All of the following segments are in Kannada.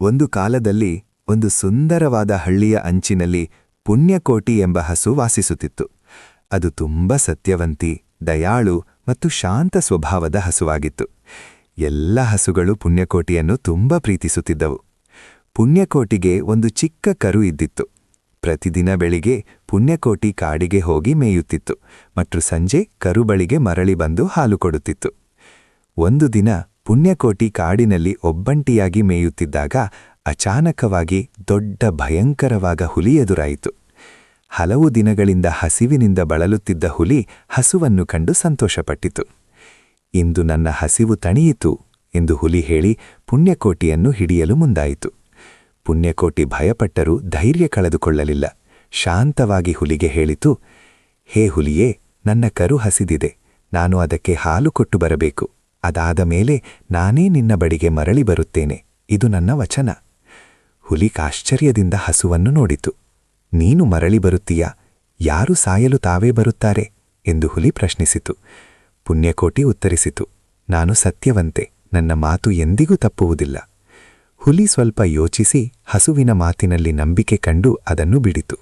ಒಂದು ಕಾಲದಲ್ಲಿ ಒಂದು ಸುಂದರವಾದ ಹಳ್ಳಿಯ ಅಂಚಿನಲ್ಲಿ ಪುಣ್ಯಕೋಟಿ ಎಂಬ ಹಸು ವಾಸಿಸುತ್ತಿತ್ತು. ಅದು ತುಂಬ ಸತ್ಯವಂತಿ, ದಯಾಳು ಮತ್ತು ಶಾಂತ ಸ್ವಭಾವದ ಹಸುವಾಗಿತ್ತು. ಎಲ್ಲ ಹಸುಗಳು ಪುಣ್ಯಕೋಟಿಯನ್ನು ತುಂಬ ಪ್ರೀತಿಸುತ್ತಿದ್ದವು. ಪುಣ್ಯಕೋಟಿಗೆ ಒಂದು ಚಿಕ್ಕ ಕರು ಇದ್ದಿತ್ತು. ಪ್ರತಿದಿನ ಬೆಳಿಗ್ಗೆ ಪುಣ್ಯಕೋಟಿ ಕಾಡಿಗೆ ಹೋಗಿ ಮೇಯುತ್ತಿತ್ತು ಮತ್ತು ಸಂಜೆ ಕರು ಬಳಿಗೆ ಮರಳಿ ಬಂದು ಹಾಲು ಕೊಡುತ್ತಿತ್ತು. ಒಂದು ದಿನ ಪುಣ್ಯಕೋಟಿ ಕಾಡಿನಲ್ಲಿ ಒಬ್ಬಂಟಿಯಾಗಿ ಮೇಯುತ್ತಿದ್ದಾಗ ಅಚಾನಕವಾಗಿ ದೊಡ್ಡ ಭಯಂಕರವಾದ ಹುಲಿ ಎದುರಾಯಿತು. ಹಲವು ದಿನಗಳಿಂದ ಹಸಿವಿನಿಂದ ಬಳಲುತ್ತಿದ್ದ ಹುಲಿ ಹಸುವನ್ನು ಕಂಡು ಸಂತೋಷಪಟ್ಟಿತು. ಇಂದು ನನ್ನ ಹಸಿವು ತಣಿಯಿತು ಎಂದು ಹುಲಿ ಹೇಳಿ ಪುಣ್ಯಕೋಟಿಯನ್ನು ಹಿಡಿಯಲು ಮುಂದಾಯಿತು. ಪುಣ್ಯಕೋಟಿ ಭಯಪಟ್ಟರೂ ಧೈರ್ಯ ಕಳೆದುಕೊಳ್ಳಲಿಲ್ಲ. ಶಾಂತವಾಗಿ ಹುಲಿಗೆ ಹೇಳಿತು, ಹೇ ಹುಲಿಯೇ, ನನ್ನ ಕರು ಹಸಿದಿದೆ, ನಾನು ಅದಕ್ಕೆ ಹಾಲು ಕೊಟ್ಟು ಬರಬೇಕು. ಅದಾದ ಮೇಲೆ ನಾನೇ ನಿನ್ನ ಬಳಿಗೆ ಮರಳಿ ಬರುತ್ತೇನೆ, ಇದು ನನ್ನ ವಚನ. ಹುಲಿ ಆಶ್ಚರ್ಯದಿಂದ ಹಸುವನ್ನು ನೋಡಿತು. ನೀನು ಮರಳಿ ಬರುತ್ತೀಯಾ? ಯಾರು ಸಾಯಲು ತಾವೇ ಬರುತ್ತಾರೆ ಎಂದು ಹುಲಿ ಪ್ರಶ್ನಿಸಿತು. ಪುಣ್ಯಕೋಟಿ ಉತ್ತರಿಸಿತು, ನಾನು ಸತ್ಯವಂತೆ, ನನ್ನ ಮಾತು ಎಂದಿಗೂ ತಪ್ಪುವುದಿಲ್ಲ. ಹುಲಿ ಸ್ವಲ್ಪ ಯೋಚಿಸಿ ಹಸುವಿನ ಮಾತಿನಲ್ಲಿ ನಂಬಿಕೆ ಕಂಡು ಅದನ್ನು ಬಿಡಿತು.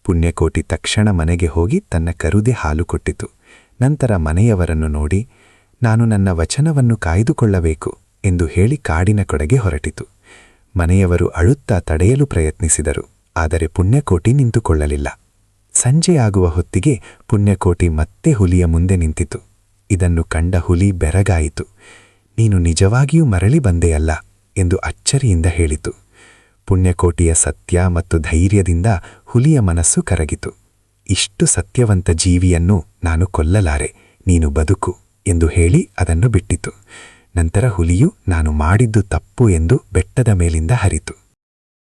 ಪುಣ್ಯಕೋಟಿ ತಕ್ಷಣ ಮನೆಗೆ ಹೋಗಿ ತನ್ನ ಕರುದೆ ಹಾಲು ಕೊಟ್ಟಿತು. ನಂತರ ಮನೆಯವರನ್ನು ನೋಡಿ, ನಾನು ನನ್ನ ವಚನವನ್ನು ಕಾಯ್ದುಕೊಳ್ಳಬೇಕು ಎಂದು ಹೇಳಿ ಕಾಡಿನ ಕಡೆಗೆ ಹೊರಟಿತು. ಮನೆಯವರು ಅಳುತ್ತಾ ತಡೆಯಲು ಪ್ರಯತ್ನಿಸಿದರು, ಆದರೆ ಪುಣ್ಯಕೋಟಿ ನಿಂತುಕೊಳ್ಳಲಿಲ್ಲ. ಸಂಜೆಯಾಗುವ ಹೊತ್ತಿಗೆ ಪುಣ್ಯಕೋಟಿ ಮತ್ತೆ ಹುಲಿಯ ಮುಂದೆ ನಿಂತಿತು. ಇದನ್ನು ಕಂಡ ಹುಲಿ ಬೆರಗಾಯಿತು. ನೀನು ನಿಜವಾಗಿಯೂ ಮರಳಿ ಬಂದೆಯಲ್ಲ ಎಂದು ಅಚ್ಚರಿಯಿಂದ ಹೇಳಿತು. ಪುಣ್ಯಕೋಟಿಯ ಸತ್ಯ ಮತ್ತು ಧೈರ್ಯದಿಂದ ಹುಲಿಯ ಮನಸ್ಸು ಕರಗಿತು. ಇಷ್ಟು ಸತ್ಯವಂತ ಜೀವಿಯನ್ನು ನಾನು ಕೊಲ್ಲಲಾರೆ, ನೀನು ಬದುಕು ಎಂದು ಹೇಳಿ ಅದನ್ನು ಬಿಟ್ಟಿತು. ನಂತರ ಹುಲಿಯು ನಾನು ಮಾಡಿದ್ದು ತಪ್ಪು ಎಂದು ಬೆಟ್ಟದ ಮೇಲಿಂದ ಹರಿತು.